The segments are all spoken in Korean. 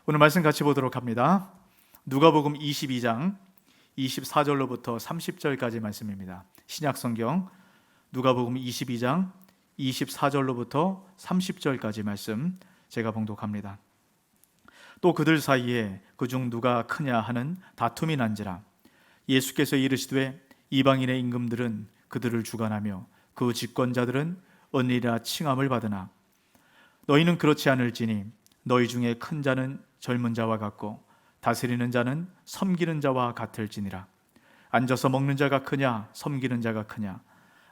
오늘 말씀 같이 보도록 합니다. 누가복음 22장 24절로부터 30절까지 말씀입니다. 신약성경 누가복음 22장 24절로부터 30절까지 말씀 제가 봉독합니다. 또 그들 사이에 그중 누가 크냐 하는 다툼이 난지라. 예수께서 이르시되 이방인의 임금들은 그들을 주관하며 그 집권자들은 언니라 칭함을 받으나 너희는 그렇지 않을지니 너희 중에 큰 자는 젊은 자와 같고 다스리는 자는 섬기는 자와 같을지니라. 앉아서 먹는 자가 크냐 섬기는 자가 크냐?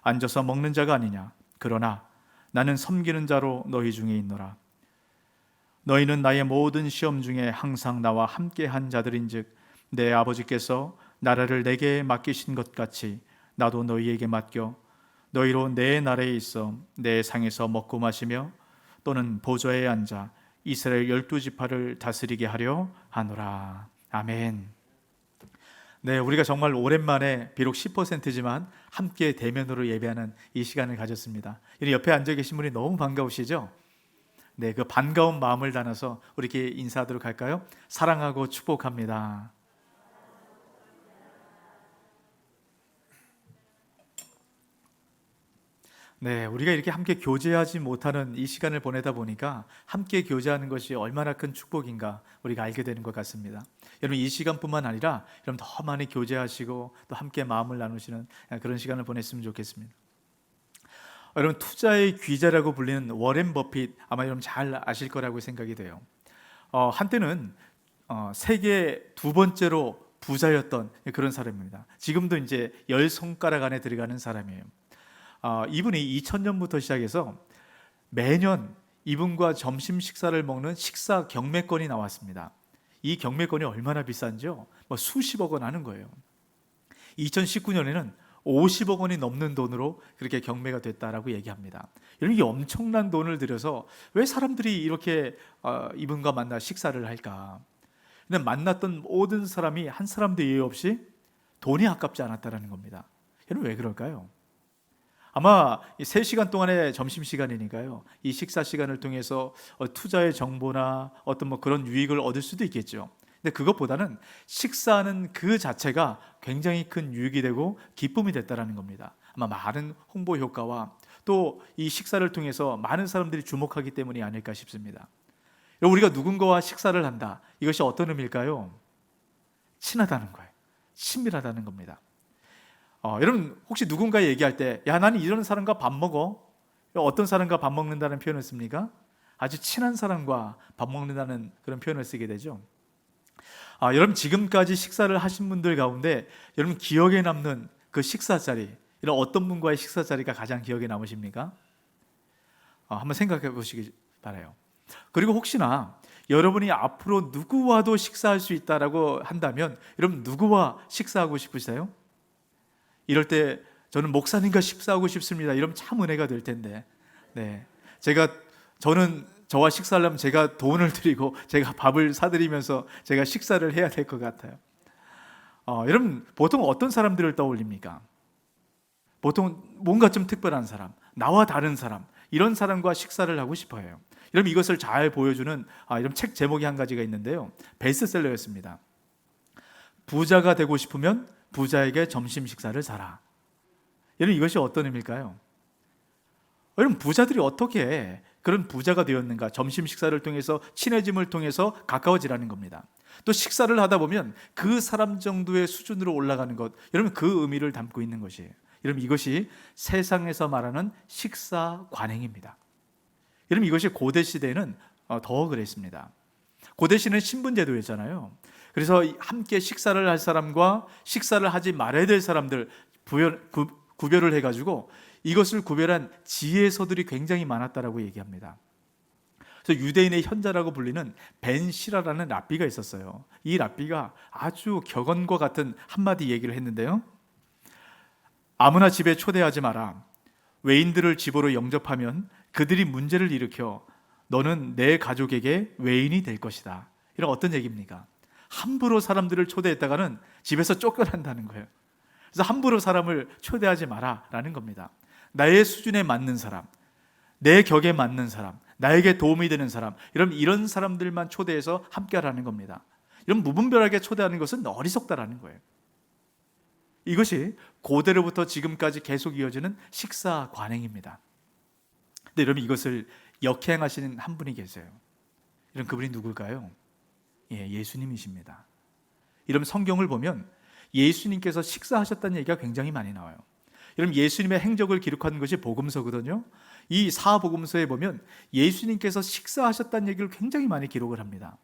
앉아서 먹는 자가 아니냐? 그러나 나는 섬기는 자로 너희 중에 있노라. 너희는 나의 모든 시험 중에 항상 나와 함께한 자들인즉 내 아버지께서 나라를 내게 맡기신 것 같이 나도 너희에게 맡겨 너희로 내 나라에 있어 내 상에서 먹고 마시며 또는 보좌에 앉아 이스라엘 12지파를 다스리게 하려 하노라. 아멘. 네, 우리가 정말 오랜만에 비록 10%지만 함께 대면으로 예배하는 이 시간을 가졌습니다. 옆에 앉아 계신 분이 너무 반가우시죠? 네, 그 반가운 마음을 담아서 우리 이렇게 인사하도록 할까요? 사랑하고 축복합니다. 네, 우리가 이렇게 함께 교제하지 못하는 이 시간을 보내다 보니까 함께 교제하는 것이 얼마나 큰 축복인가 우리가 알게 되는 것 같습니다. 여러분, 이 시간뿐만 아니라 여러분 더 많이 교제하시고 또 함께 마음을 나누시는 그런 시간을 보냈으면 좋겠습니다. 여러분, 투자의 귀재라고 불리는 워렌 버핏 아마 여러분 잘 아실 거라고 생각이 돼요. 한때는 세계 두 번째로 부자였던 그런 사람입니다. 지금도 이제 10손가락 안에 들어가는 사람이에요. 이분이 2000년부터 시작해서 매년 이분과 점심 식사를 먹는 식사 경매권이 나왔습니다. 이 경매권이 얼마나 비싼지요? 수십억 원 하는 거예요. 2019년에는 50억 원이 넘는 돈으로 그렇게 경매가 됐다라고 얘기합니다. 이게 엄청난 돈을 들여서 왜 사람들이 이렇게 이분과 만나 식사를 할까? 근데 만났던 모든 사람이 한 사람도 예외 없이 돈이 아깝지 않았다라는 겁니다. 여러분, 왜 그럴까요? 아마 3시간 동안의 점심시간이니까요. 이 식사 시간을 통해서 투자의 정보나 어떤 그런 유익을 얻을 수도 있겠죠. 근데 그것보다는 식사하는 그 자체가 굉장히 큰 유익이 되고 기쁨이 됐다라는 겁니다. 아마 많은 홍보 효과와 또 이 식사를 통해서 많은 사람들이 주목하기 때문이 아닐까 싶습니다. 우리가 누군가와 식사를 한다. 이것이 어떤 의미일까요? 친하다는 거예요. 친밀하다는 겁니다. 여러분, 혹시 누군가 얘기할 때 야, 나는 이런 사람과 밥 먹어. 어떤 사람과 밥 먹는다는 표현을 씁니까? 아주 친한 사람과 밥 먹는다는 그런 표현을 쓰게 되죠. 여러분, 지금까지 식사를 하신 분들 가운데 여러분 기억에 남는 그 식사 자리, 이런 어떤 분과의 식사 자리가 가장 기억에 남으십니까? 한번 생각해 보시기 바라요. 그리고 혹시나 여러분이 앞으로 누구와도 식사할 수 있다라고 한다면 여러분 누구와 식사하고 싶으세요? 이럴 때 저는 목사님과 식사하고 싶습니다. 이러면 참 은혜가 될 텐데. 네, 저는 저와 식사하려면 제가 돈을 드리고 제가 밥을 사드리면서 제가 식사를 해야 될 것 같아요. 여러분, 보통 어떤 사람들을 떠올립니까? 보통 뭔가 좀 특별한 사람, 나와 다른 사람, 이런 사람과 식사를 하고 싶어요. 여러분, 이것을 잘 보여주는 이런 책 제목이 한 가지가 있는데요. 베스트셀러였습니다. 부자가 되고 싶으면 부자에게 점심 식사를 사라. 여러분, 이것이 어떤 의미일까요? 여러분, 부자들이 어떻게 그런 부자가 되었는가? 점심 식사를 통해서 친해짐을 통해서 가까워지라는 겁니다. 또 식사를 하다 보면 그 사람 정도의 수준으로 올라가는 것, 여러분 그 의미를 담고 있는 것이에요. 여러분, 이것이 세상에서 말하는 식사 관행입니다. 여러분, 이것이 고대 시대에는 더 그랬습니다. 고대 시대는 신분제도였잖아요. 그래서 함께 식사를 할 사람과 식사를 하지 말아야 될 사람들 구별을 해가지고 이것을 구별한 지혜서들이 굉장히 많았다라고 얘기합니다. 그래서 유대인의 현자라고 불리는 벤 시라라는 랍비가 있었어요. 이 랍비가 아주 격언과 같은 한마디 얘기를 했는데요. 아무나 집에 초대하지 마라. 외인들을 집으로 영접하면 그들이 문제를 일으켜 너는 내 가족에게 외인이 될 것이다. 이런 어떤 얘기입니까? 함부로 사람들을 초대했다가는 집에서 쫓겨난다는 거예요. 그래서 함부로 사람을 초대하지 마라라는 겁니다. 나의 수준에 맞는 사람, 내 격에 맞는 사람, 나에게 도움이 되는 사람, 이런 사람들만 초대해서 함께하라는 겁니다. 이런 무분별하게 초대하는 것은 어리석다라는 거예요. 이것이 고대로부터 지금까지 계속 이어지는 식사 관행입니다. 근데 여러분, 이것을 역행하시는 한 분이 계세요. 이런 그분이 누굴까요? 예수님이십니다. 여러분, 성경을 보면 예수님께서 식사하셨다는 얘기가 굉장히 많이 나와요. 여러분, 예수님의 행적을 기록한 것이 복음서거든요. 이 사복음서에 보면 예수님께서 식사하셨다는 얘기를 굉장히 많이 기록을 합니다.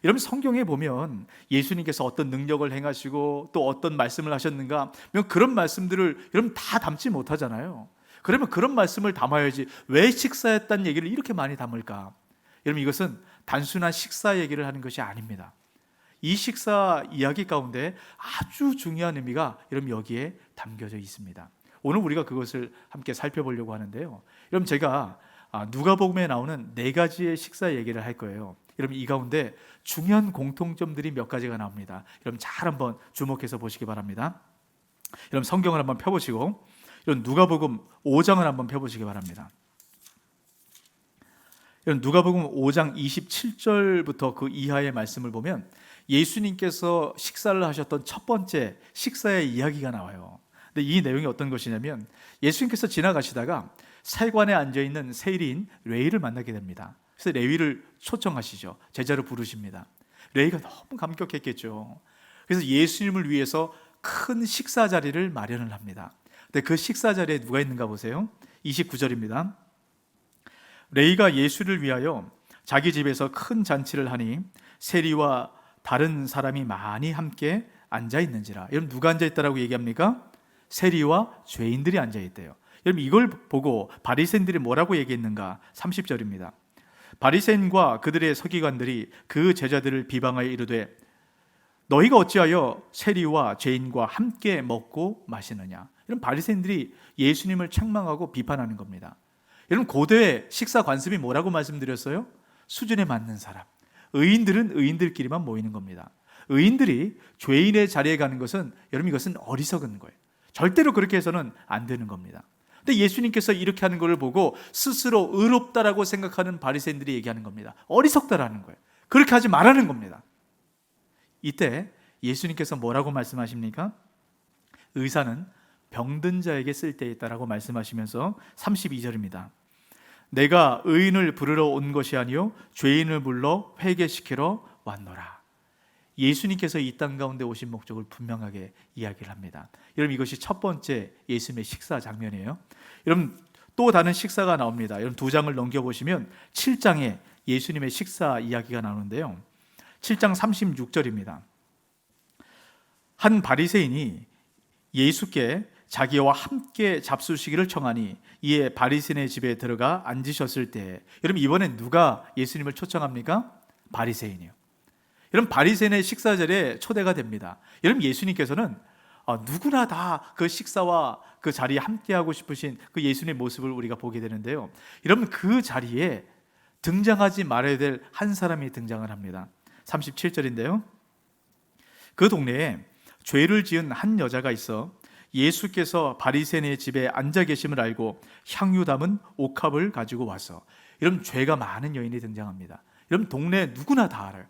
여러분, 성경에 보면 예수님께서 어떤 능력을 행하시고 또 어떤 말씀을 하셨는가, 그런 말씀들을 여러분 다 담지 못하잖아요. 그러면 그런 말씀을 담아야지 왜 식사했다는 얘기를 이렇게 많이 담을까? 여러분, 이것은 단순한 식사 얘기를 하는 것이 아닙니다. 이 식사 이야기 가운데 아주 중요한 의미가 여러분 여기에 담겨져 있습니다. 오늘 우리가 그것을 함께 살펴보려고 하는데요. 여러분, 제가 누가복음에 나오는 4가지의 식사 얘기를 할 거예요. 여러분, 이 가운데 중요한 공통점들이 몇 가지가 나옵니다. 여러분, 잘 한번 주목해서 보시기 바랍니다. 여러분, 성경을 한번 펴보시고 여러분, 누가복음 5장을 한번 펴보시기 바랍니다. 여러분, 누가복음 5장 27절부터 그 이하의 말씀을 보면 예수님께서 식사를 하셨던 첫 번째 식사의 이야기가 나와요. 근데 이 내용이 어떤 것이냐면 예수님께서 지나가시다가 세관에 앉아있는 세리인 레위를 만나게 됩니다. 그래서 레위를 초청하시죠. 제자로 부르십니다. 레위가 너무 감격했겠죠. 그래서 예수님을 위해서 큰 식사 자리를 마련을 합니다. 근데 그 식사 자리에 누가 있는가 보세요. 29절입니다. 레위가 예수를 위하여 자기 집에서 큰 잔치를 하니 세리와 다른 사람이 많이 함께 앉아 있는지라. 여러분, 누가 앉아 있다라고 얘기합니까? 세리와 죄인들이 앉아 있대요. 여러분, 이걸 보고 바리새인들이 뭐라고 얘기했는가? 30절입니다. 바리새인과 그들의 서기관들이 그 제자들을 비방하여 이르되 너희가 어찌하여 세리와 죄인과 함께 먹고 마시느냐. 이런 바리새인들이 예수님을 책망하고 비판하는 겁니다. 여러분, 고대의 식사 관습이 뭐라고 말씀드렸어요? 수준에 맞는 사람. 의인들은 의인들끼리만 모이는 겁니다. 의인들이 죄인의 자리에 가는 것은 여러분, 이것은 어리석은 거예요. 절대로 그렇게 해서는 안 되는 겁니다. 근데 예수님께서 이렇게 하는 것을 보고 스스로 의롭다라고 생각하는 바리새인들이 얘기하는 겁니다. 어리석다라는 거예요. 그렇게 하지 말라는 겁니다. 이때 예수님께서 뭐라고 말씀하십니까? 의사는 병든 자에게 쓸데 있다라고 말씀하시면서 32절입니다. 내가 의인을 부르러 온 것이 아니요 죄인을 불러 회개시키러 왔노라. 예수님께서 이 땅 가운데 오신 목적을 분명하게 이야기를 합니다. 여러분, 이것이 첫 번째 예수님의 식사 장면이에요. 여러분, 또 다른 식사가 나옵니다. 여러분, 2장을 넘겨보시면 7장에 예수님의 식사 이야기가 나오는데요. 7장 36절입니다. 한 바리새인이 예수께 자기와 함께 잡수시기를 청하니 이에 바리새인의 집에 들어가 앉으셨을 때, 여러분, 이번엔 누가 예수님을 초청합니까? 바리새인이요. 여러분, 바리새인의 식사 자리에 초대가 됩니다. 여러분, 예수님께서는 누구나 다 그 식사와 그 자리에 함께하고 싶으신 그 예수님의 모습을 우리가 보게 되는데요. 여러분, 그 자리에 등장하지 말아야 될 한 사람이 등장을 합니다. 37절인데요. 그 동네에 죄를 지은 한 여자가 있어 예수께서 바리새인의 집에 앉아 계심을 알고 향유 담은 옥합을 가지고 와서, 여러분, 죄가 많은 여인이 등장합니다. 여러분, 동네 누구나 다 알아요.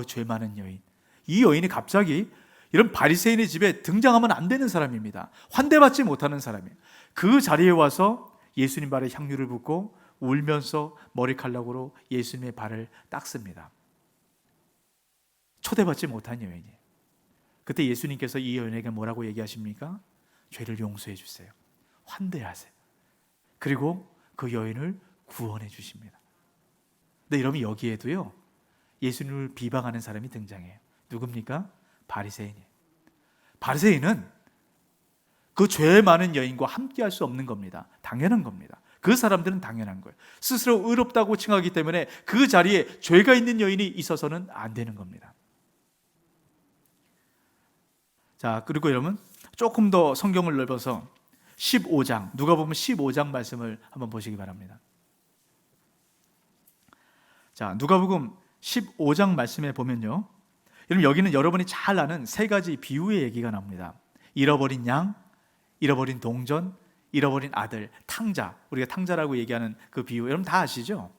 죄 많은 여인. 이 여인이 갑자기 이런 바리새인의 집에 등장하면 안 되는 사람입니다. 환대받지 못하는 사람이에요. 그 자리에 와서 예수님 발에 향유를 붓고 울면서 머리칼락으로 예수님의 발을 닦습니다. 초대받지 못한 여인이에요. 그때 예수님께서 이 여인에게 뭐라고 얘기하십니까? 죄를 용서해 주세요. 환대하세요. 그리고 그 여인을 구원해 주십니다. 근데 여러분, 여기에도요, 예수님을 비방하는 사람이 등장해요. 누굽니까? 바리새인이에요. 바리새인은 그 죄 많은 여인과 함께 할 수 없는 겁니다. 당연한 겁니다. 그 사람들은 당연한 거예요. 스스로 의롭다고 칭하기 때문에 그 자리에 죄가 있는 여인이 있어서는 안 되는 겁니다. 자, 그리고 여러분, 조금 더 성경을 넓어서 15장, 누가복음 15장 말씀을 한번 보시기 바랍니다. 자, 누가복음 15장 말씀에 보면요, 여러분, 여기는 여러분이 잘 아는 3가지 비유의 얘기가 나옵니다. 잃어버린 양, 잃어버린 동전, 잃어버린 아들, 탕자. 우리가 탕자라고 얘기하는 그 비유, 여러분 다 아시죠?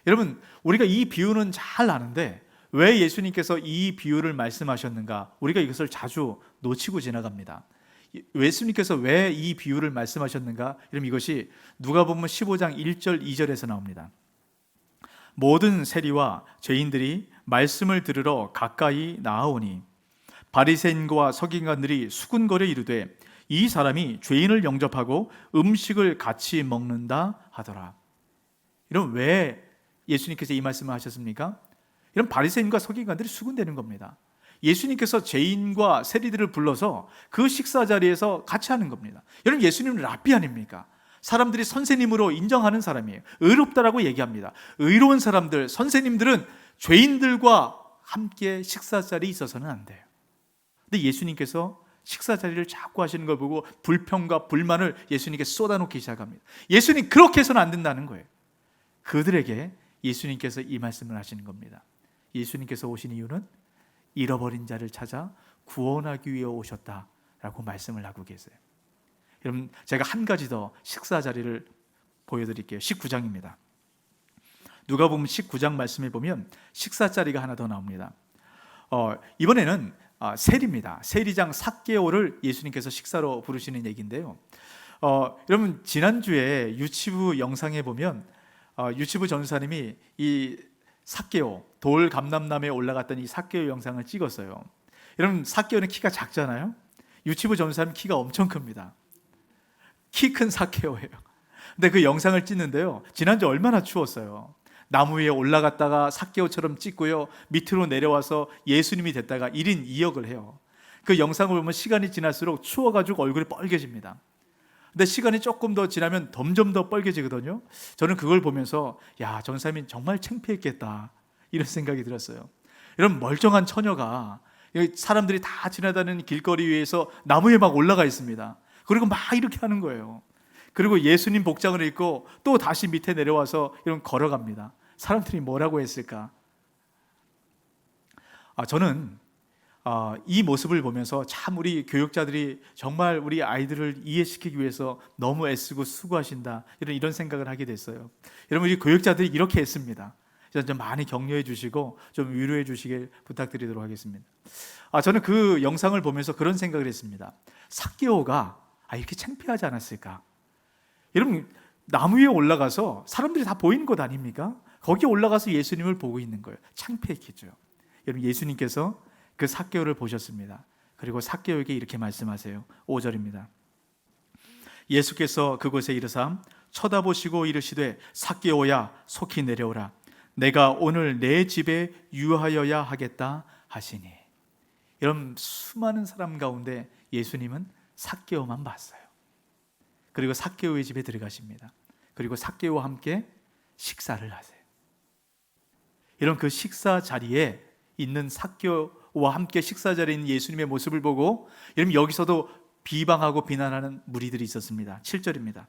여러분, 우리가 이 비유는 잘 아는데 왜 예수님께서 이 비유를 말씀하셨는가? 우리가 이것을 자주 놓치고 지나갑니다. 예수님께서 왜 이 비유를 말씀하셨는가? 여러분, 이것이 누가복음 15장 1절 2절에서 나옵니다. 모든 세리와 죄인들이 말씀을 들으러 가까이 나아오니 바리새인과 서기관들이 수군거려 이르되 이 사람이 죄인을 영접하고 음식을 같이 먹는다 하더라. 이런 왜 예수님께서 이 말씀을 하셨습니까? 이런 바리새인과 서기관들이 수군대는 겁니다. 예수님께서 죄인과 세리들을 불러서 그 식사 자리에서 같이 하는 겁니다. 여러분, 예수님은 랍비 아닙니까? 사람들이 선생님으로 인정하는 사람이에요. 의롭다라고 얘기합니다. 의로운 사람들, 선생님들은 죄인들과 함께 식사 자리에 있어서는 안 돼요. 근데 예수님께서 식사 자리를 자꾸 하시는 걸 보고 불평과 불만을 예수님께 쏟아놓기 시작합니다. 예수님, 그렇게 해서는 안 된다는 거예요. 그들에게 예수님께서 이 말씀을 하시는 겁니다. 예수님께서 오신 이유는 잃어버린 자를 찾아 구원하기 위해 오셨다라고 말씀을 하고 계세요. 여러분, 제가 한 가지 더 식사 자리를 보여드릴게요. 19장입니다. 누가복음 19장 말씀에 보면 식사 자리가 하나 더 나옵니다. 이번에는 세리입니다. 세리장 삭개오를 예수님께서 식사로 부르시는 얘기인데요. 여러분, 지난주에 유치부 영상에 보면 유치부 전사님이 이 삭개오, 돌 감람나무에 올라갔던 이 삭개오 영상을 찍었어요. 여러분, 삭개오는 키가 작잖아요. 유치부 전사님 키가 엄청 큽니다. 키 큰 삭개오예요. 근데 그 영상을 찍는데요, 지난주 얼마나 추웠어요. 나무 위에 올라갔다가 삭개오처럼 찍고요, 밑으로 내려와서 예수님이 됐다가 1인 2역을 해요. 그 영상을 보면 시간이 지날수록 추워가지고 얼굴이 빨개집니다. 근데 시간이 조금 더 지나면 점점 더 빨개지거든요. 저는 그걸 보면서 야, 전사님이 정말 창피했겠다, 이런 생각이 들었어요. 이런 멀쩡한 처녀가 사람들이 다 지나다니는 길거리 위에서 나무에 막 올라가 있습니다. 그리고 막 이렇게 하는 거예요. 그리고 예수님 복장을 입고 또 다시 밑에 내려와서 이런 걸어갑니다. 사람들이 뭐라고 했을까? 저는 이 모습을 보면서 참 우리 교육자들이 정말 우리 아이들을 이해시키기 위해서 너무 애쓰고 수고하신다, 이런 생각을 하게 됐어요. 여러분, 우리 교육자들이 이렇게 애씁니다. 좀 많이 격려해 주시고 좀 위로해 주시길 부탁드리도록 하겠습니다. 저는 그 영상을 보면서 그런 생각을 했습니다. 삭개오가 이렇게 창피하지 않았을까? 여러분, 나무 위에 올라가서 사람들이 다 보이는 것 아닙니까? 거기에 올라가서 예수님을 보고 있는 거예요. 창피했겠죠. 여러분, 예수님께서 그 삭개오를 보셨습니다. 그리고 삭개오에게 이렇게 말씀하세요. 5절입니다. 예수께서 그곳에 이르사 쳐다보시고 이르시되 삭개오야, 속히 내려오라. 내가 오늘 내 집에 유하여야 하겠다 하시니. 여러분, 수많은 사람 가운데 예수님은 삭개오만 봤어요. 그리고 삭개오의 집에 들어가십니다. 그리고 삭개오와 함께 식사를 하세요. 이런 그 식사 자리에 있는 삭개오와 함께 식사 자리에 있는 예수님의 모습을 보고 여러분, 여기서도 비방하고 비난하는 무리들이 있었습니다. 7절입니다.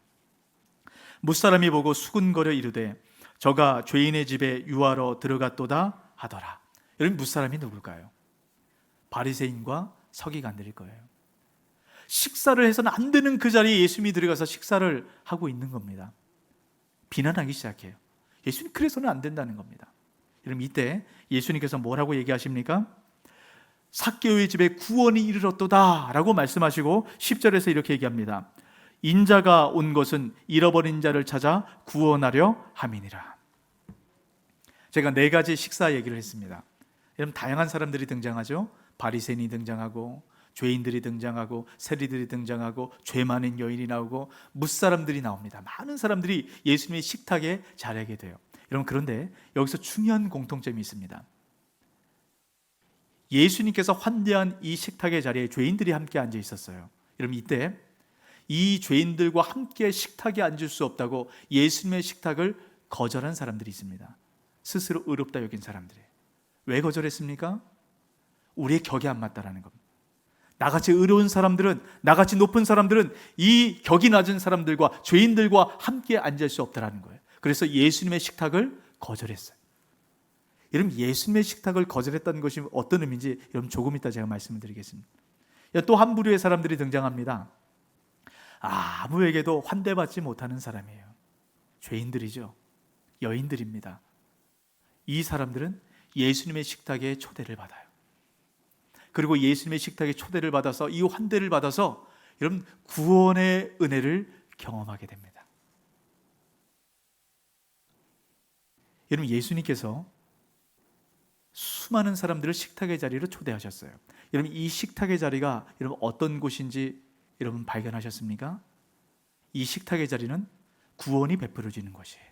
무사람이 보고 수군거려 이르되 저가 죄인의 집에 유하러 들어갔도다 하더라. 여러분, 무사람이 누굴까요? 바리새인과 서기관들일 거예요. 식사를 해서는 안 되는 그 자리에 예수님이 들어가서 식사를 하고 있는 겁니다. 비난하기 시작해요. 예수님, 그래서는 안 된다는 겁니다. 여러분, 이때 예수님께서 뭐라고 얘기하십니까? 삭개오의 집에 구원이 이르렀도다 라고 말씀하시고 10절에서 이렇게 얘기합니다. 인자가 온 것은 잃어버린 자를 찾아 구원하려 함이니라. 제가 4가지 식사 얘기를 했습니다. 여러분, 다양한 사람들이 등장하죠. 바리새인이 등장하고 죄인들이 등장하고 세리들이 등장하고 죄 많은 여인이 나오고 무사람들이 나옵니다. 많은 사람들이 예수님의 식탁에 자리하게 돼요. 여러분, 그런데 여기서 중요한 공통점이 있습니다. 예수님께서 환대한 이 식탁의 자리에 죄인들이 함께 앉아 있었어요. 여러분, 이때 이 죄인들과 함께 식탁에 앉을 수 없다고 예수님의 식탁을 거절한 사람들이 있습니다. 스스로 의롭다 여긴 사람들이. 왜 거절했습니까? 우리의 격에 안 맞다라는 겁니다. 나같이 의로운 사람들은, 나같이 높은 사람들은 이 격이 낮은 사람들과 죄인들과 함께 앉을 수 없다라는 거예요. 그래서 예수님의 식탁을 거절했어요. 여러분, 예수님의 식탁을 거절했다는 것이 어떤 의미인지 여러분 조금 이따 제가 말씀을 드리겠습니다. 또 한 부류의 사람들이 등장합니다. 아무에게도 환대받지 못하는 사람이에요. 죄인들이죠. 여인들입니다. 이 사람들은 예수님의 식탁에 초대를 받아요. 그리고 예수님의 식탁에 초대를 받아서 이 환대를 받아서 여러분 구원의 은혜를 경험하게 됩니다. 여러분 예수님께서 수많은 사람들을 식탁의 자리로 초대하셨어요. 여러분 이 식탁의 자리가 여러분 어떤 곳인지 여러분 발견하셨습니까? 이 식탁의 자리는 구원이 베풀어지는 것이에요.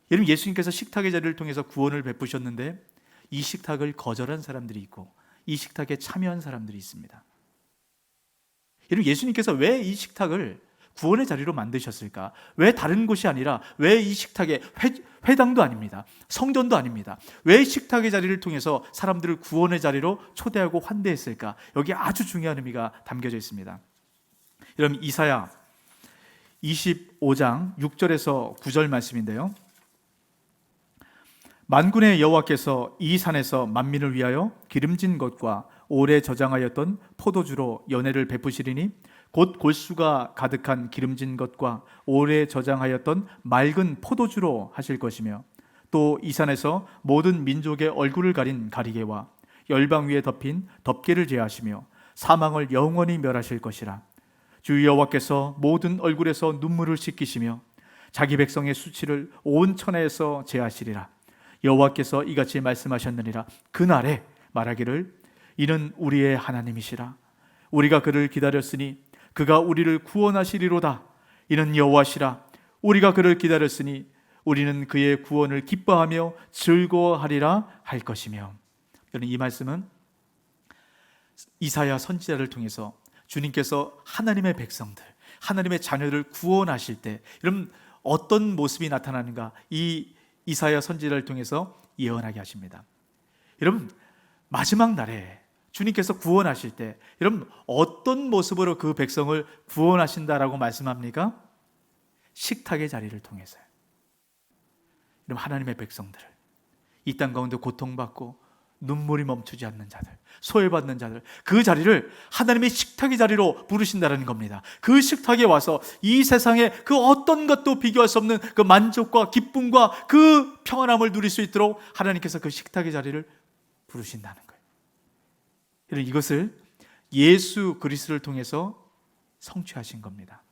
여러분 예수님께서 식탁의 자리를 통해서 구원을 베푸셨는데 이 식탁을 거절한 사람들이 있고 이 식탁에 참여한 사람들이 있습니다. 여러분 예수님께서 왜 이 식탁을 구원의 자리로 만드셨을까? 왜 다른 곳이 아니라 왜 이 식탁에 회당도 아닙니다. 성전도 아닙니다. 왜 식탁의 자리를 통해서 사람들을 구원의 자리로 초대하고 환대했을까? 여기 아주 중요한 의미가 담겨져 있습니다. 여러분 이사야 25장 6절에서 9절 말씀인데요. 만군의 여호와께서 이 산에서 만민을 위하여 기름진 것과 오래 저장하였던 포도주로 연회를 베푸시리니 곧 골수가 가득한 기름진 것과 오래 저장하였던 맑은 포도주로 하실 것이며 또 이 산에서 모든 민족의 얼굴을 가린 가리개와 열방 위에 덮인 덮개를 제하시며 사망을 영원히 멸하실 것이라. 주 여호와께서 모든 얼굴에서 눈물을 씻기시며 자기 백성의 수치를 온 천하에서 제하시리라. 여호와께서 이같이 말씀하셨느니라. 그날에 말하기를 이는 우리의 하나님이시라. 우리가 그를 기다렸으니 그가 우리를 구원하시리로다. 이는 여호와시라. 우리가 그를 기다렸으니 우리는 그의 구원을 기뻐하며 즐거워하리라 할 것이며. 이 말씀은 이사야 선지자를 통해서 주님께서 하나님의 백성들, 하나님의 자녀를 구원하실 때 여러분 어떤 모습이 나타나는가 이 이사야 선지자를 통해서 예언하게 하십니다. 여러분 마지막 날에 주님께서 구원하실 때 여러분 어떤 모습으로 그 백성을 구원하신다라고 말씀합니까? 식탁의 자리를 통해서요. 여러분 하나님의 백성들을 이 땅 가운데 고통받고 눈물이 멈추지 않는 자들, 소외받는 자들, 그 자리를 하나님의 식탁의 자리로 부르신다는 겁니다. 그 식탁에 와서 이 세상에 그 어떤 것도 비교할 수 없는 그 만족과 기쁨과 그 평안함을 누릴 수 있도록 하나님께서 그 식탁의 자리를 부르신다는 거예요. 여러분 이것을 예수 그리스도를 통해서 성취하신 겁니다.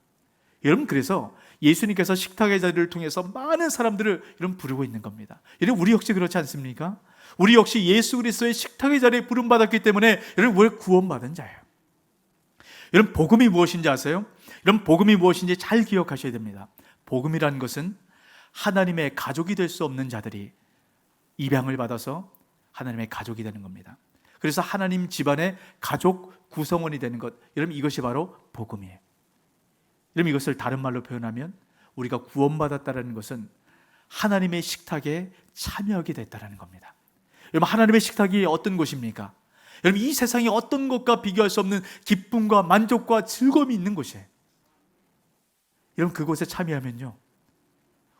여러분 그래서 예수님께서 식탁의 자리를 통해서 많은 사람들을 여러분 부르고 있는 겁니다. 여러분 우리 역시 그렇지 않습니까? 우리 역시 예수 그리스도의 식탁의 자리에 부름받았기 때문에 여러분 우리 구원받은 자예요. 여러분 복음이 무엇인지 아세요? 여러분 복음이 무엇인지 잘 기억하셔야 됩니다. 복음이라는 것은 하나님의 가족이 될 수 없는 자들이 입양을 받아서 하나님의 가족이 되는 겁니다. 그래서 하나님 집안의 가족 구성원이 되는 것, 여러분 이것이 바로 복음이에요. 여러분 이것을 다른 말로 표현하면 우리가 구원받았다는 것은 하나님의 식탁에 참여하게 됐다는 겁니다. 여러분 하나님의 식탁이 어떤 곳입니까? 여러분 이 세상의 어떤 것과 비교할 수 없는 기쁨과 만족과 즐거움이 있는 곳이에요. 여러분 그곳에 참여하면요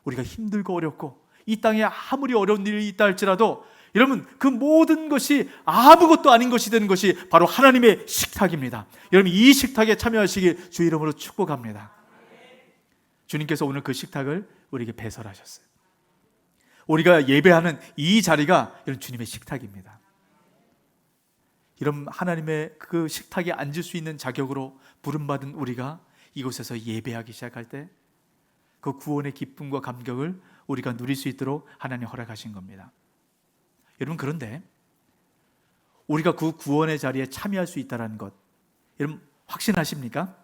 우리가 힘들고 어렵고 이 땅에 아무리 어려운 일이 있다 할지라도 여러분 그 모든 것이 아무것도 아닌 것이 되는 것이 바로 하나님의 식탁입니다. 여러분 이 식탁에 참여하시길 주 이름으로 축복합니다. 주님께서 오늘 그 식탁을 우리에게 배설하셨어요. 우리가 예배하는 이 자리가 여러분 주님의 식탁입니다. 여러분 하나님의 그 식탁에 앉을 수 있는 자격으로 부름받은 우리가 이곳에서 예배하기 시작할 때 그 구원의 기쁨과 감격을 우리가 누릴 수 있도록 하나님 허락하신 겁니다. 여러분 그런데 우리가 그 구원의 자리에 참여할 수 있다는 것 여러분 확신하십니까?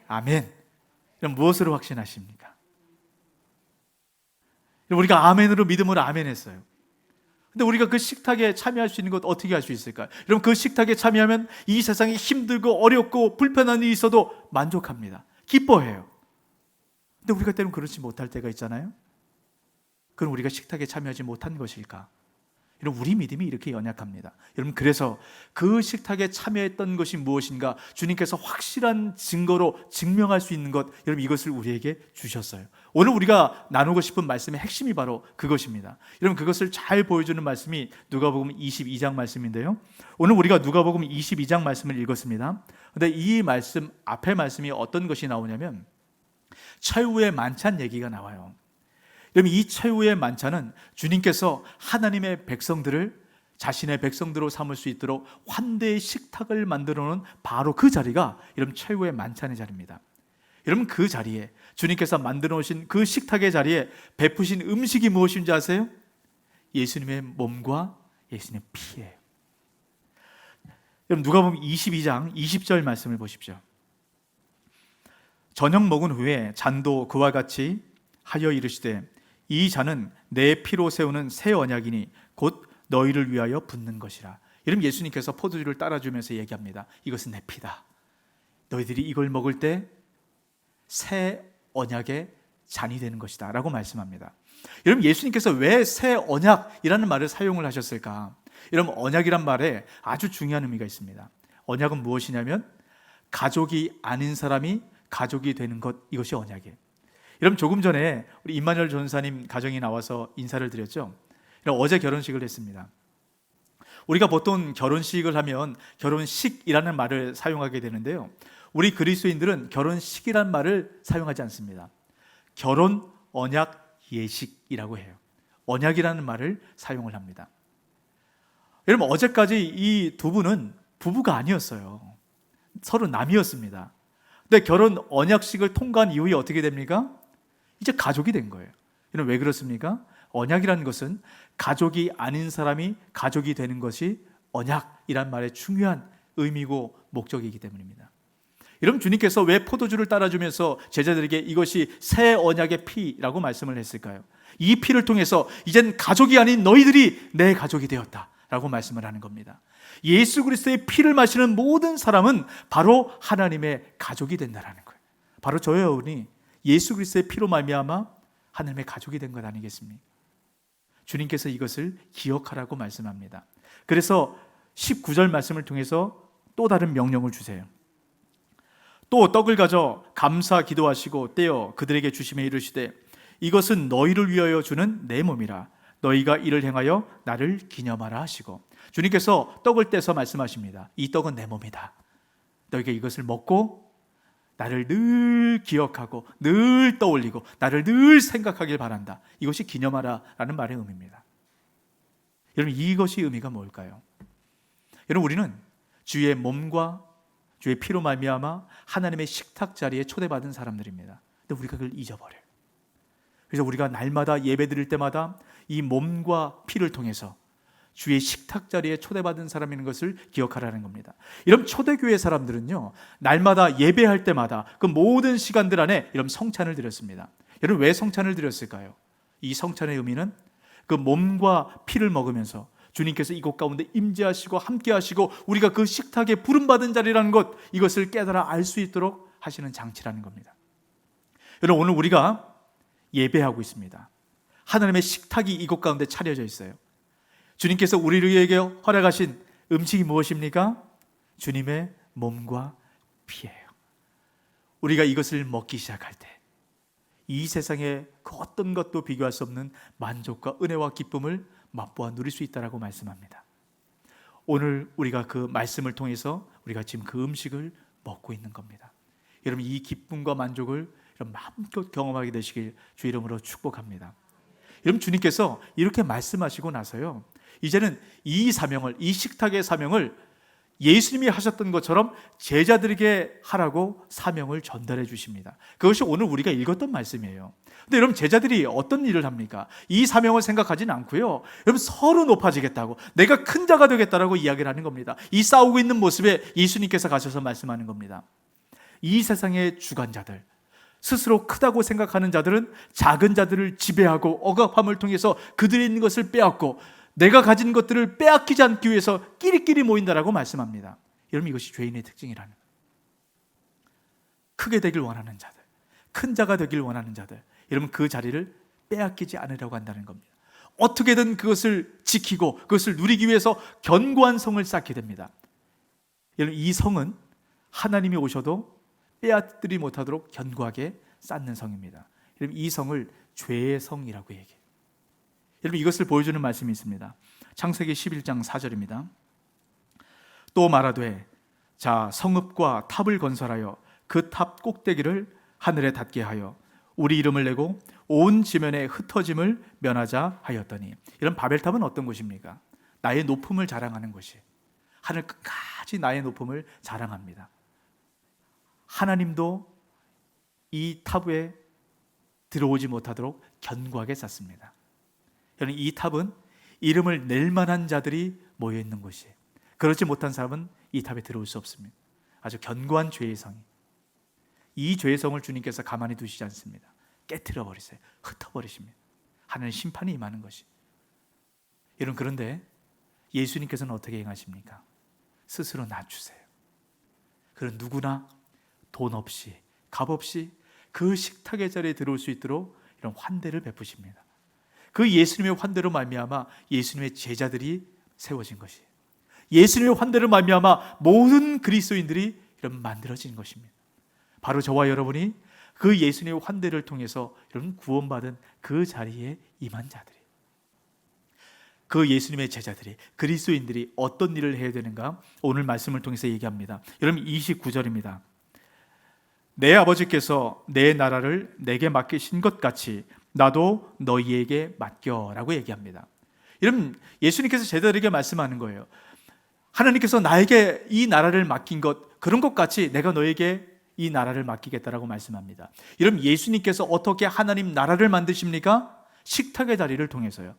아멘. 여러분 무엇으로 확신하십니까? 우리가 아멘으로 믿음으로 아멘 했어요. 근데 우리가 그 식탁에 참여할 수 있는 것 어떻게 할 수 있을까요? 여러분 그 식탁에 참여하면 이 세상에 힘들고 어렵고 불편한 일이 있어도 만족합니다. 기뻐해요. 근데 우리가 때로는 그렇지 못할 때가 있잖아요. 그럼 우리가 식탁에 참여하지 못한 것일까? 여러분 우리 믿음이 이렇게 연약합니다. 여러분 그래서 그 식탁에 참여했던 것이 무엇인가 주님께서 확실한 증거로 증명할 수 있는 것 여러분 이것을 우리에게 주셨어요. 오늘 우리가 나누고 싶은 말씀의 핵심이 바로 그것입니다. 여러분 그것을 잘 보여주는 말씀이 누가복음 22장 말씀인데요. 오늘 우리가 누가복음 22장 말씀을 읽었습니다. 근데 이 말씀 앞에 말씀이 어떤 것이 나오냐면 최후의 만찬 얘기가 나와요. 여러분, 이 최후의 만찬은 주님께서 하나님의 백성들을 자신의 백성들로 삼을 수 있도록 환대의 식탁을 만들어 놓은 바로 그 자리가 여러분 최후의 만찬의 자리입니다. 여러분, 그 자리에 주님께서 만들어 놓으신 그 식탁의 자리에 베푸신 음식이 무엇인지 아세요? 예수님의 몸과 예수님의 피예요. 여러분, 누가복음 22장 20절 말씀을 보십시오. 저녁 먹은 후에 잔도 그와 같이 하여 이르시되 이 잔은 내 피로 세우는 새 언약이니 곧 너희를 위하여 붓는 것이라. 여러분, 예수님께서 포도주를 따라주면서 얘기합니다. 이것은 내 피다. 너희들이 이걸 먹을 때 새 언약의 잔이 되는 것이다 라고 말씀합니다. 여러분, 예수님께서 왜 새 언약이라는 말을 사용을 하셨을까? 여러분, 언약이란 말에 아주 중요한 의미가 있습니다. 언약은 무엇이냐면 가족이 아닌 사람이 가족이 되는 것, 이것이 언약이에요. 여러분, 조금 전에 우리 임마누엘 전사님 가정이 나와서 인사를 드렸죠. 어제 결혼식을 했습니다. 우리가 보통 결혼식을 하면 결혼식이라는 말을 사용하게 되는데요, 우리 그리스도인들은 결혼식이란 말을 사용하지 않습니다. 결혼 언약 예식이라고 해요. 언약이라는 말을 사용을 합니다. 여러분, 어제까지 이 두 분은 부부가 아니었어요. 서로 남이었습니다. 근데 결혼 언약식을 통과한 이후에 어떻게 됩니까? 이제 가족이 된 거예요. 여러분, 왜 그렇습니까? 언약이라는 것은 가족이 아닌 사람이 가족이 되는 것이 언약이란 말의 중요한 의미고 목적이기 때문입니다. 여러분, 주님께서 왜 포도주를 따라주면서 제자들에게 이것이 새 언약의 피라고 말씀을 했을까요? 이 피를 통해서 이젠 가족이 아닌 너희들이 내 가족이 되었다 라고 말씀을 하는 겁니다. 예수 그리스도의 피를 마시는 모든 사람은 바로 하나님의 가족이 된다는 거예요. 바로 저와 여러분이 예수 그리스도의 피로 말미암아 하나님의 가족이 된 것 아니겠습니까? 주님께서 이것을 기억하라고 말씀합니다. 그래서 19절 말씀을 통해서 또 다른 명령을 주세요. 또 떡을 가져 감사 기도하시고 떼어 그들에게 주시며 이르시되 이것은 너희를 위하여 주는 내 몸이라 너희가 이를 행하여 나를 기념하라 하시고, 주님께서 떡을 떼서 말씀하십니다. 이 떡은 내 몸이다. 너희가 이것을 먹고 나를 늘 기억하고 늘 떠올리고 나를 늘 생각하길 바란다. 이것이 기념하라 라는 말의 의미입니다. 여러분, 이것이 의미가 뭘까요? 여러분, 우리는 주의 몸과 주의 피로 말미암아 하나님의 식탁 자리에 초대받은 사람들입니다. 근데 우리가 그걸 잊어버려요. 그래서 우리가 날마다 예배 드릴 때마다 이 몸과 피를 통해서 주의 식탁 자리에 초대받은 사람인 것을 기억하라는 겁니다. 이런 초대교회 사람들은요, 날마다 예배할 때마다 그 모든 시간들 안에 이런 성찬을 드렸습니다. 여러분, 왜 성찬을 드렸을까요? 이 성찬의 의미는 그 몸과 피를 먹으면서 주님께서 이곳 가운데 임재하시고 함께 하시고 우리가 그 식탁에 부름받은 자리라는 것, 이것을 깨달아 알 수 있도록 하시는 장치라는 겁니다. 여러분, 오늘 우리가 예배하고 있습니다. 하나님의 식탁이 이곳 가운데 차려져 있어요. 주님께서 우리에게 허락하신 음식이 무엇입니까? 주님의 몸과 피예요. 우리가 이것을 먹기 시작할 때 이 세상의 그 어떤 것도 비교할 수 없는 만족과 은혜와 기쁨을 맛보아 누릴 수 있다라고 말씀합니다. 오늘 우리가 그 말씀을 통해서 우리가 지금 그 음식을 먹고 있는 겁니다. 여러분, 이 기쁨과 만족을 여러분 마음껏 경험하게 되시길 주 이름으로 축복합니다. 여러분, 주님께서 이렇게 말씀하시고 나서요, 이제는 이 사명을, 이 식탁의 사명을 예수님이 하셨던 것처럼 제자들에게 하라고 사명을 전달해 주십니다. 그것이 오늘 우리가 읽었던 말씀이에요. 근데 여러분, 제자들이 어떤 일을 합니까? 이 사명을 생각하지는 않고요, 여러분, 서로 높아지겠다고, 내가 큰 자가 되겠다라고 이야기를 하는 겁니다. 이 싸우고 있는 모습에 예수님께서 가셔서 말씀하는 겁니다. 이 세상의 주관자들, 스스로 크다고 생각하는 자들은 작은 자들을 지배하고 억압함을 통해서 그들이 있는 것을 빼앗고 내가 가진 것들을 빼앗기지 않기 위해서 끼리끼리 모인다라고 말씀합니다. 여러분, 이것이 죄인의 특징이라는 거예요. 크게 되길 원하는 자들, 큰 자가 되길 원하는 자들, 여러분, 그 자리를 빼앗기지 않으려고 한다는 겁니다. 어떻게든 그것을 지키고 그것을 누리기 위해서 견고한 성을 쌓게 됩니다. 여러분, 이 성은 하나님이 오셔도 빼앗들이 못하도록 견고하게 쌓는 성입니다. 여러분, 이 성을 죄의 성이라고 얘기해요. 여러분, 이것을 보여주는 말씀이 있습니다. 창세기 11장 4절입니다. 또 말하되 자, 성읍과 탑을 건설하여 그 탑 꼭대기를 하늘에 닿게 하여 우리 이름을 내고 온 지면에 흩어짐을 면하자 하였더니. 이런 바벨탑은 어떤 곳입니까? 나의 높음을 자랑하는 곳이, 하늘 끝까지 나의 높음을 자랑합니다. 하나님도 이 탑에 들어오지 못하도록 견고하게 쌓습니다. 여러분, 이 탑은 이름을 낼 만한 자들이 모여 있는 곳이에요. 그렇지 못한 사람은 이 탑에 들어올 수 없습니다. 아주 견고한 죄의 성이, 이 죄의 성을 주님께서 가만히 두시지 않습니다. 깨트려 버리세요. 흩어버리십니다. 하나님의 심판이 임하는 것이. 여러분, 그런데 예수님께서는 어떻게 행하십니까? 스스로 낮추세요. 그런 누구나 돈 없이, 값 없이 그 식탁의 자리에 들어올 수 있도록 이런 환대를 베푸십니다. 그 예수님의 환대로 말미암아 예수님의 제자들이 세워진 것이에요. 예수님의 환대로 말미암아 모든 그리스도인들이 이런 만들어진 것입니다. 바로 저와 여러분이 그 예수님의 환대를 통해서 이런 구원받은 그 자리에 임한 자들이, 그 예수님의 제자들이, 그리스도인들이 어떤 일을 해야 되는가 오늘 말씀을 통해서 얘기합니다. 여러분, 29절입니다. 내 아버지께서 내 나라를 내게 맡기신 것 같이 나도 너희에게 맡겨라고 얘기합니다. 여러분, 예수님께서 제자들에게 말씀하는 거예요. 하나님께서 나에게 이 나라를 맡긴 것, 그런 것 같이 내가 너에게 이 나라를 맡기겠다라고 말씀합니다. 여러분, 예수님께서 어떻게 하나님 나라를 만드십니까? 식탁의 자리를 통해서요.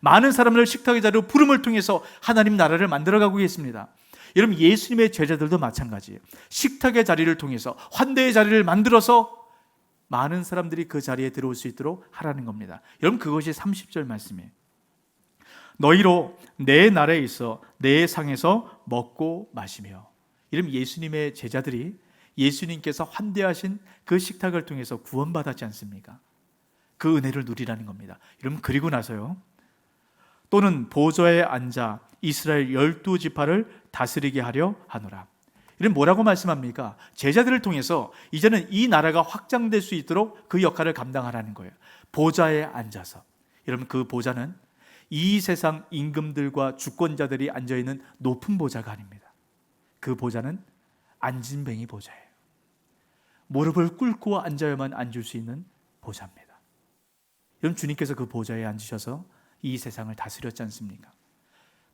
많은 사람을 식탁의 자리로 부름을 통해서 하나님 나라를 만들어가고 계십니다. 여러분, 예수님의 제자들도 마찬가지예요. 식탁의 자리를 통해서 환대의 자리를 만들어서 많은 사람들이 그 자리에 들어올 수 있도록 하라는 겁니다. 여러분, 그것이 30절 말씀이에요. 너희로 내 나라에 있어 내 상에서 먹고 마시며. 이런 예수님의 제자들이 예수님께서 환대하신 그 식탁을 통해서 구원받았지 않습니까? 그 은혜를 누리라는 겁니다. 여러분, 그리고 나서요, 또는 보좌에 앉아 이스라엘 12지파를 다스리게 하려 하노라. 이런 뭐라고 말씀합니까? 제자들을 통해서 이제는 이 나라가 확장될 수 있도록 그 역할을 감당하라는 거예요. 보좌에 앉아서. 여러분, 그 보좌는 이 세상 임금들과 주권자들이 앉아있는 높은 보좌가 아닙니다. 그 보좌는 안진뱅이 보좌예요. 무릎을 꿇고 앉아야만 앉을 수 있는 보좌입니다. 여러분, 주님께서 그 보좌에 앉으셔서 이 세상을 다스렸지 않습니까?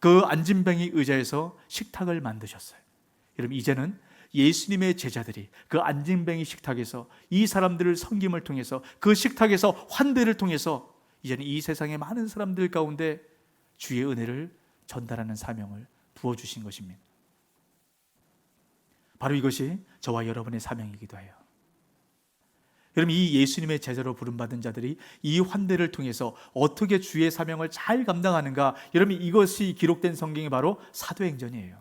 그 안진뱅이 의자에서 식탁을 만드셨어요. 여러분, 이제는 예수님의 제자들이 그 안진뱅이 식탁에서 이 사람들을 섬김을 통해서, 그 식탁에서 환대를 통해서 이제는 이 세상의 많은 사람들 가운데 주의 은혜를 전달하는 사명을 부어주신 것입니다. 바로 이것이 저와 여러분의 사명이기도 해요. 여러분, 이 예수님의 제자로 부름받은 자들이 이 환대를 통해서 어떻게 주의 사명을 잘 감당하는가, 여러분, 이것이 기록된 성경이 바로 사도행전이에요.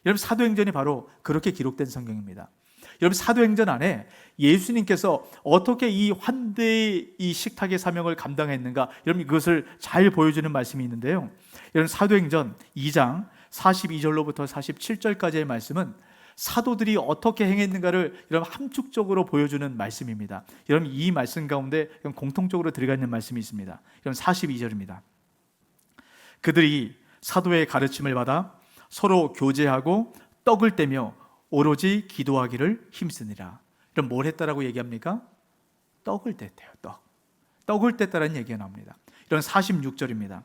여러분, 사도행전이 바로 그렇게 기록된 성경입니다. 여러분, 사도행전 안에 예수님께서 어떻게 이 환대의 이 식탁의 사명을 감당했는가, 여러분, 이것을 잘 보여주는 말씀이 있는데요. 여러분, 사도행전 2장 42절로부터 47절까지의 말씀은 사도들이 어떻게 행했는가를 여러분 함축적으로 보여주는 말씀입니다. 여러분, 이 말씀 가운데 공통적으로 들어가 있는 말씀이 있습니다. 여러분, 42절입니다. 그들이 사도의 가르침을 받아 서로 교제하고 떡을 떼며 오로지 기도하기를 힘쓰니라. 그럼 뭘 했다라고 얘기합니까? 떡을 뗐대요. 떡을 뗐다라는 얘기가 나옵니다. 이런 46절입니다.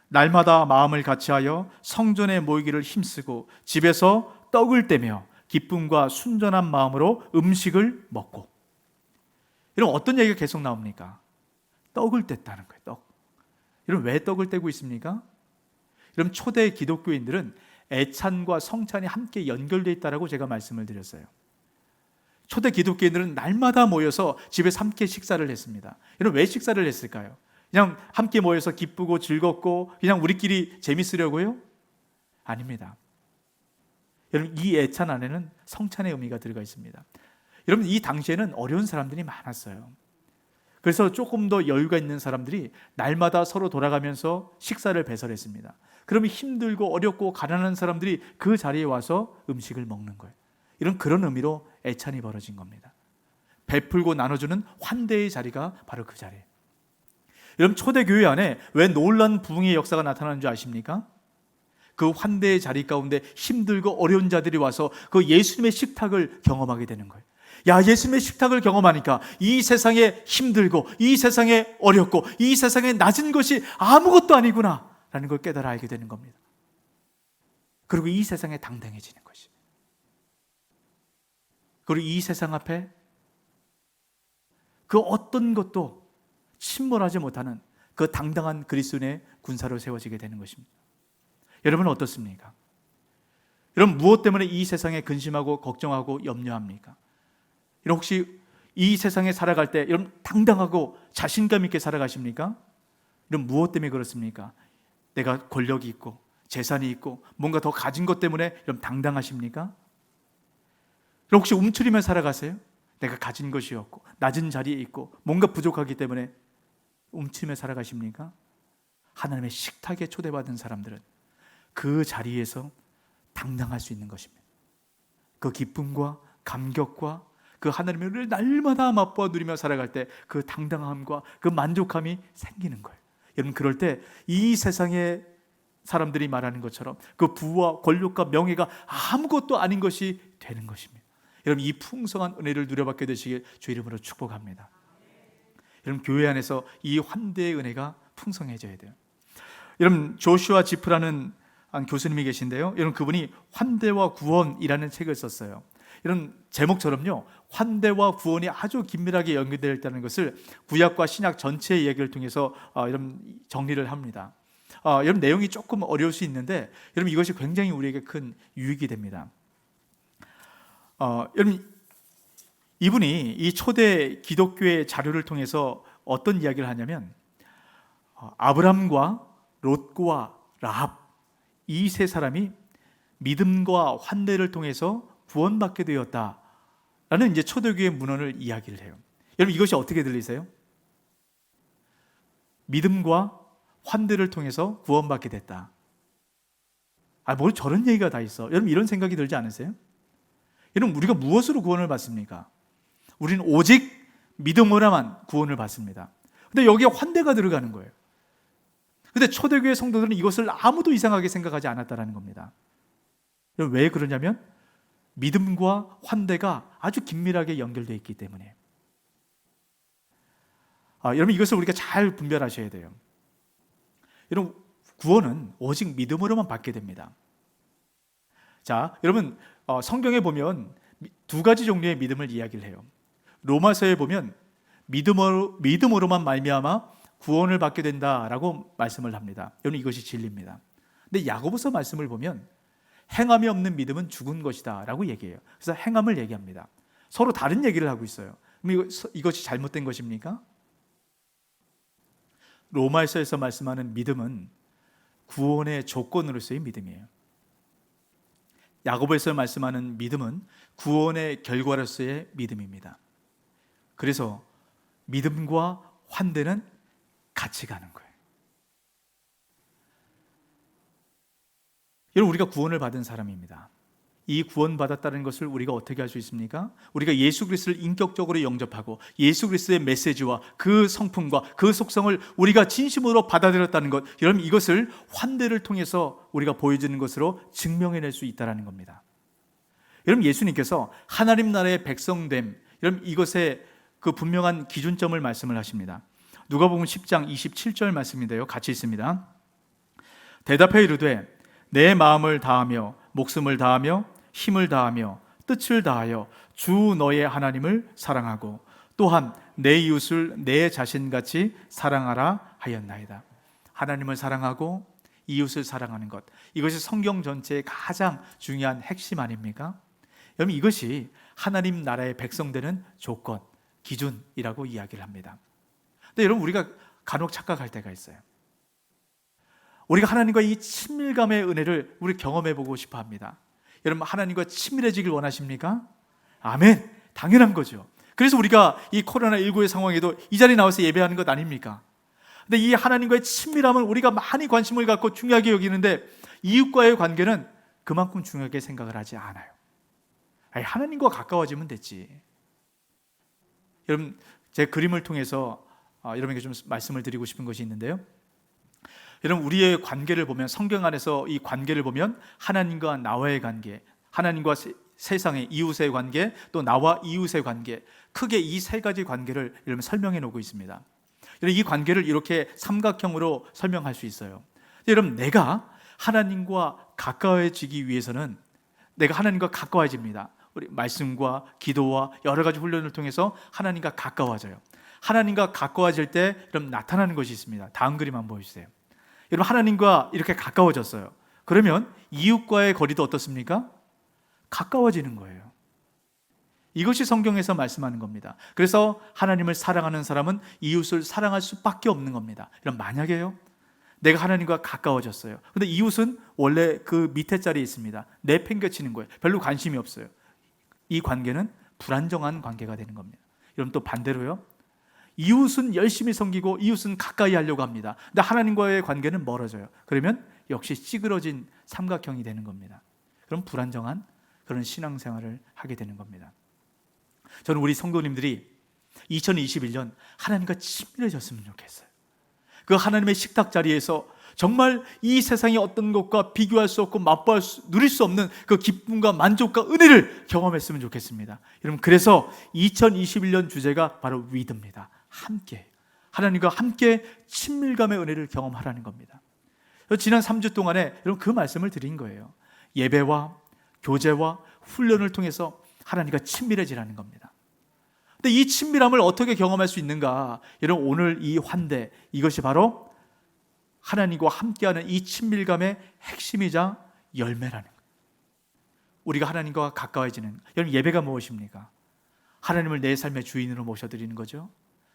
날마다 마음을 같이하여 성전에 모이기를 힘쓰고 집에서 떡을 떼며 기쁨과 순전한 마음으로 음식을 먹고. 이런 어떤 얘기가 계속 나옵니까? 떡을 뗐다는 거예요. 떡. 이런 왜 떡을 떼고 있습니까? 이런 초대 기독교인들은 애찬과 성찬이 함께 연결되어 있다고 제가 말씀을 드렸어요. 초대 기독교인들은 날마다 모여서 집에서 함께 식사를 했습니다. 이런 왜 식사를 했을까요? 그냥 함께 모여서 기쁘고 즐겁고 그냥 우리끼리 재밌으려고요? 아닙니다. 여러분, 이 애찬 안에는 성찬의 의미가 들어가 있습니다. 여러분, 이 당시에는 어려운 사람들이 많았어요. 그래서 조금 더 여유가 있는 사람들이 날마다 서로 돌아가면서 식사를 배설했습니다. 그러면 힘들고 어렵고 가난한 사람들이 그 자리에 와서 음식을 먹는 거예요. 이런 그런 의미로 애찬이 벌어진 겁니다. 베풀고 나눠주는 환대의 자리가 바로 그 자리예요. 여러분, 초대교회 안에 왜 놀란 부흥의 역사가 나타나는 줄 아십니까? 그 환대의 자리 가운데 힘들고 어려운 자들이 와서 그 예수님의 식탁을 경험하게 되는 거예요. 야, 예수님의 식탁을 경험하니까 이 세상에 힘들고 이 세상에 어렵고 이 세상에 낮은 것이 아무것도 아니구나 라는 걸 깨달아 알게 되는 겁니다. 그리고 이 세상에 당당해지는 것이, 그리고 이 세상 앞에 그 어떤 것도 침몰하지 못하는 그 당당한 그리스도인의 군사로 세워지게 되는 것입니다. 여러분은 어떻습니까? 여러분 무엇 때문에 이 세상에 근심하고 걱정하고 염려합니까? 여러분 혹시 이 세상에 살아갈 때 여러분 당당하고 자신감 있게 살아가십니까? 여러분 무엇 때문에 그렇습니까? 내가 권력이 있고 재산이 있고 뭔가 더 가진 것 때문에 여러분 당당하십니까? 여러분 혹시 움츠리며 살아가세요? 내가 가진 것이 없고 낮은 자리에 있고 뭔가 부족하기 때문에 움츠리며 살아가십니까? 하나님의 식탁에 초대받은 사람들은 그 자리에서 당당할 수 있는 것입니다. 그 기쁨과 감격과 그 하나님의 은혜를 날마다 맛보아 누리며 살아갈 때 그 당당함과 그 만족함이 생기는 거예요. 여러분 그럴 때 이 세상의 사람들이 말하는 것처럼 그 부와 권력과 명예가 아무것도 아닌 것이 되는 것입니다. 여러분 이 풍성한 은혜를 누려받게 되시길 주 이름으로 축복합니다. 여러분 교회 안에서 이 환대의 은혜가 풍성해져야 돼요. 여러분 조슈아 지프라는 한 교수님이 계신데요, 여러분 그분이 환대와 구원이라는 책을 썼어요. 이런 제목처럼요, 환대와 구원이 아주 긴밀하게 연결되어 있다는 것을 구약과 신약 전체의 얘기를 통해서 이런 정리를 합니다. 여러분 내용이 조금 어려울 수 있는데 여러분 이것이 굉장히 우리에게 큰 유익이 됩니다. 여러분 이분이 이 초대 기독교의 자료를 통해서 어떤 이야기를 하냐면 아브람과 롯과 라합 이 세 사람이 믿음과 환대를 통해서 구원받게 되었다라는 이제 초대교회 문헌을 이야기를 해요. 여러분 이것이 어떻게 들리세요? 믿음과 환대를 통해서 구원받게 됐다. 뭘 저런 얘기가 다 있어. 여러분 이런 생각이 들지 않으세요? 여러분 우리가 무엇으로 구원을 받습니까? 우리는 오직 믿음으로만 구원을 받습니다. 근데 여기에 환대가 들어가는 거예요. 근데 초대교회 성도들은 이것을 아무도 이상하게 생각하지 않았다는 겁니다. 왜 그러냐면 믿음과 환대가 아주 긴밀하게 연결되어 있기 때문에. 여러분 이것을 우리가 잘 분별하셔야 돼요. 여러분 구원은 오직 믿음으로만 받게 됩니다. 자, 여러분 성경에 보면 두 가지 종류의 믿음을 이야기를 해요. 로마서에 보면 믿음으로만 말미암아 구원을 받게 된다라고 말씀을 합니다. 여러분 이것이 진리입니다. 근데 야고보서 말씀을 보면 행함이 없는 믿음은 죽은 것이다 라고 얘기해요. 그래서 행함을 얘기합니다. 서로 다른 얘기를 하고 있어요. 그럼 이것이 잘못된 것입니까? 로마서에서 말씀하는 믿음은 구원의 조건으로서의 믿음이에요. 야고보에서 말씀하는 믿음은 구원의 결과로서의 믿음입니다. 그래서 믿음과 환대는 같이 가는 거예요. 여러분 우리가 구원을 받은 사람입니다. 이 구원받았다는 것을 우리가 어떻게 할 수 있습니까? 우리가 예수 그리스도를 인격적으로 영접하고 예수 그리스도의 메시지와 그 성품과 그 속성을 우리가 진심으로 받아들였다는 것, 여러분 이것을 환대를 통해서 우리가 보여주는 것으로 증명해낼 수 있다는 겁니다. 여러분 예수님께서 하나님 나라의 백성됨, 여러분 이것의 그 분명한 기준점을 말씀을 하십니다. 누가복음 10장 27절 말씀인데요, 같이 있습니다. 대답해 이르되 내 마음을 다하며 목숨을 다하며 힘을 다하며 뜻을 다하여 주 너의 하나님을 사랑하고 또한 내 이웃을 내 자신같이 사랑하라 하였나이다. 하나님을 사랑하고 이웃을 사랑하는 것, 이것이 성경 전체의 가장 중요한 핵심 아닙니까? 여러분 이것이 하나님 나라의 백성 되는 조건, 기준이라고 이야기를 합니다. 근데 여러분 우리가 간혹 착각할 때가 있어요. 우리가 하나님과 이 친밀감의 은혜를 우리 경험해 보고 싶어 합니다. 여러분 하나님과 친밀해지길 원하십니까? 아멘. 당연한 거죠. 그래서 우리가 이 코로나19의 상황에도 이 자리에 나와서 예배하는 것 아닙니까? 근데 이 하나님과의 친밀함을 우리가 많이 관심을 갖고 중요하게 여기는데 이웃과의 관계는 그만큼 중요하게 생각을 하지 않아요. 하나님과 가까워지면 됐지. 여러분 제 그림을 통해서 여러분에게 좀 말씀을 드리고 싶은 것이 있는데요, 여러분 우리의 관계를 보면 성경 안에서 이 관계를 보면 하나님과 나와의 관계, 하나님과 세상의 이웃의 관계, 또 나와 이웃의 관계, 크게 이 세 가지 관계를 여러분 설명해 놓고 있습니다. 이 관계를 이렇게 삼각형으로 설명할 수 있어요. 여러분, 내가 하나님과 가까워지기 위해서는 내가 하나님과 가까워집니다. 우리 말씀과 기도와 여러 가지 훈련을 통해서 하나님과 가까워져요. 하나님과 가까워질 때 여러분 나타나는 것이 있습니다. 다음 그림 한번 보여주세요. 여러분, 하나님과 이렇게 가까워졌어요. 그러면 이웃과의 거리도 어떻습니까? 가까워지는 거예요. 이것이 성경에서 말씀하는 겁니다. 그래서 하나님을 사랑하는 사람은 이웃을 사랑할 수밖에 없는 겁니다. 이런 만약에요, 내가 하나님과 가까워졌어요. 근데 이웃은 원래 그 밑에 자리에 있습니다. 내팽개치는 거예요. 별로 관심이 없어요. 이 관계는 불안정한 관계가 되는 겁니다. 여러분, 또 반대로요, 이웃은 열심히 섬기고 이웃은 가까이 하려고 합니다. 근데 하나님과의 관계는 멀어져요. 그러면 역시 찌그러진 삼각형이 되는 겁니다. 그럼 불안정한 그런 신앙생활을 하게 되는 겁니다. 저는 우리 성도님들이 2021년 하나님과 친밀해졌으면 좋겠어요. 그 하나님의 식탁 자리에서 정말 이 세상의 어떤 것과 비교할 수 없고 누릴 수 없는 그 기쁨과 만족과 은혜를 경험했으면 좋겠습니다. 여러분, 그래서 2021년 주제가 바로 위드입니다. 함께, 하나님과 함께 친밀감의 은혜를 경험하라는 겁니다. 지난 3주 동안에 여러분 그 말씀을 드린 거예요. 예배와 교제와 훈련을 통해서 하나님과 친밀해지라는 겁니다. 근데 이 친밀함을 어떻게 경험할 수 있는가? 여러분, 오늘 이 환대, 이것이 바로 하나님과 함께하는 이 친밀감의 핵심이자 열매라는 거예요. 우리가 하나님과 가까워지는, 여러분, 예배가 무엇입니까? 하나님을 내 삶의 주인으로 모셔드리는 거죠.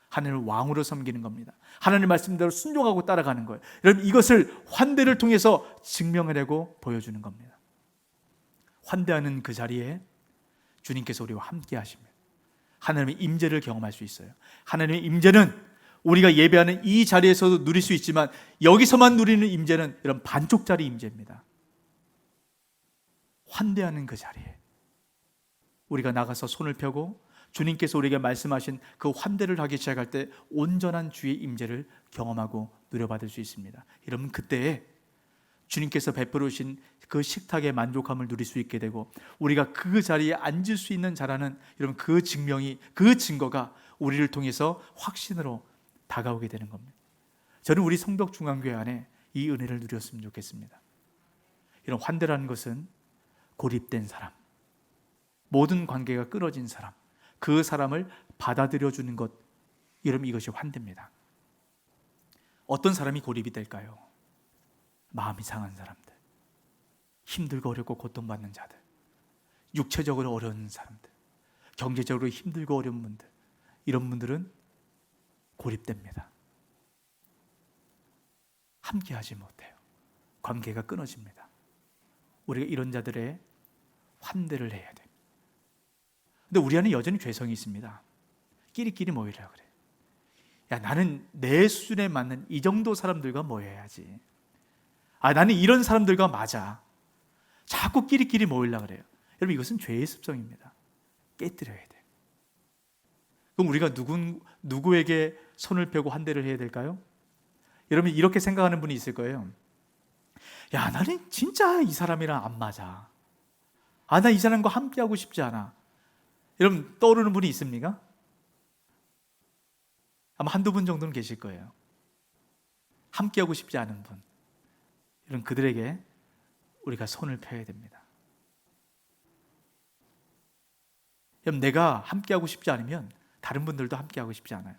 하나님을 왕으로 섬기는 겁니다. 하나님 말씀대로 순종하고 따라가는 거예요. 여러분, 이것을 환대를 통해서 증명해내고 보여주는 겁니다. 환대하는 그 자리에 주님께서 우리와 함께 하시면 하나님의 임재를 경험할 수 있어요. 하나님의 임재는 우리가 예배하는 이 자리에서도 누릴 수 있지만, 여기서만 누리는 임재는 이런 반쪽짜리 임재입니다. 환대하는 그 자리에 우리가 나가서 손을 펴고 주님께서 우리에게 말씀하신 그 환대를 하기 시작할 때 온전한 주의 임재를 경험하고 누려받을 수 있습니다. 여러분, 그때에 주님께서 베풀으신 그 식탁의 만족함을 누릴 수 있게 되고, 우리가 그 자리에 앉을 수 있는 자라는 여러분 그 증명이, 그 증거가 우리를 통해서 확신으로 다가오게 되는 겁니다. 저는 우리 성덕중앙교회 안에 이 은혜를 누렸으면 좋겠습니다. 이런 환대라는 것은 고립된 사람, 모든 관계가 끊어진 사람, 그 사람을 받아들여 주는 것, 여러분, 이것이 환대입니다. 어떤 사람이 고립이 될까요? 마음이 상한 사람들, 힘들고 어렵고 고통받는 자들, 육체적으로 어려운 사람들, 경제적으로 힘들고 어려운 분들, 이런 분들은 고립됩니다. 함께하지 못해요. 관계가 끊어집니다. 우리가 이런 자들의 환대를 해야 돼요. 근데 우리 안에 여전히 죄성이 있습니다. 끼리끼리 모이려고 그래. 야, 나는 내 수준에 맞는 이 정도 사람들과 모여야지. 나는 이런 사람들과 맞아. 자꾸 끼리끼리 모이려고 그래요. 여러분, 이것은 죄의 습성입니다. 깨뜨려야 돼요. 그럼 우리가 누구에게 손을 펴고 환대를 해야 될까요? 여러분, 이렇게 생각하는 분이 있을 거예요. 야, 나는 진짜 이 사람이랑 안 맞아. 나 이 사람과 함께하고 싶지 않아. 여러분, 떠오르는 분이 있습니까? 아마 한두 분 정도는 계실 거예요. 함께하고 싶지 않은 분. 이런 그들에게 우리가 손을 펴야 됩니다. 여러분, 내가 함께하고 싶지 않으면 다른 분들도 함께하고 싶지 않아요.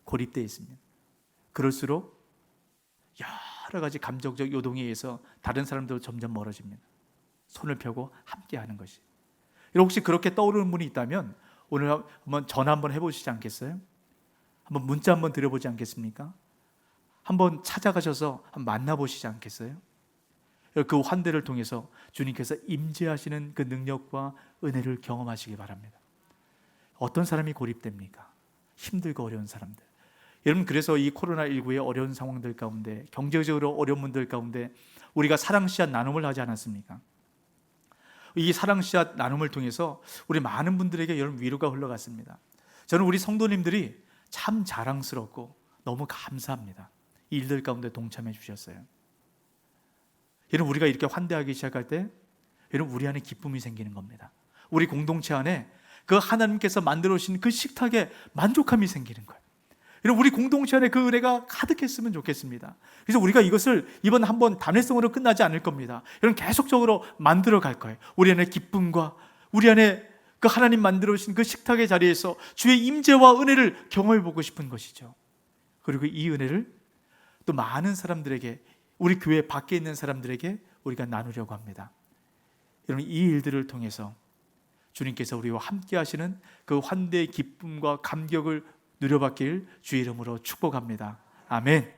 고립되어 있습니다. 그럴수록 여러 가지 감정적 요동에 의해서 다른 사람들도 점점 멀어집니다. 손을 펴고 함께하는 것이. 여러분, 혹시 그렇게 떠오르는 분이 있다면 오늘 한번 전화 한번 해보시지 않겠어요? 한번 문자 한번 드려보지 않겠습니까? 한번 찾아가셔서 한번 만나보시지 않겠어요? 그 환대를 통해서 주님께서 임재하시는 그 능력과 은혜를 경험하시기 바랍니다. 어떤 사람이 고립됩니까? 힘들고 어려운 사람들. 여러분, 그래서 이 코로나19의 어려운 상황들 가운데, 경제적으로 어려운 분들 가운데 우리가 사랑 씨앗 나눔을 하지 않았습니까? 이 사랑 씨앗 나눔을 통해서 우리 많은 분들에게 여러분 위로가 흘러갔습니다. 저는 우리 성도님들이 참 자랑스럽고 너무 감사합니다. 이 일들 가운데 동참해 주셨어요. 여러분, 우리가 이렇게 환대하기 시작할 때 여러분 우리 안에 기쁨이 생기는 겁니다. 우리 공동체 안에 그 하나님께서 만들어 주신 그 식탁에 만족함이 생기는 거예요. 여러분, 우리 공동체 안에 그 은혜가 가득했으면 좋겠습니다. 그래서 우리가 이것을 이번 한번 단회성으로 끝나지 않을 겁니다. 여러분, 계속적으로 만들어 갈 거예요. 우리 안에 기쁨과 우리 안에 그 하나님 만들어 주신 그 식탁의 자리에서 주의 임재와 은혜를 경험해 보고 싶은 것이죠. 그리고 이 은혜를 또 많은 사람들에게, 우리 교회 밖에 있는 사람들에게 우리가 나누려고 합니다. 여러분, 이 일들을 통해서 주님께서 우리와 함께 하시는 그 환대의 기쁨과 감격을 누려받길 주의 이름으로 축복합니다. 아멘.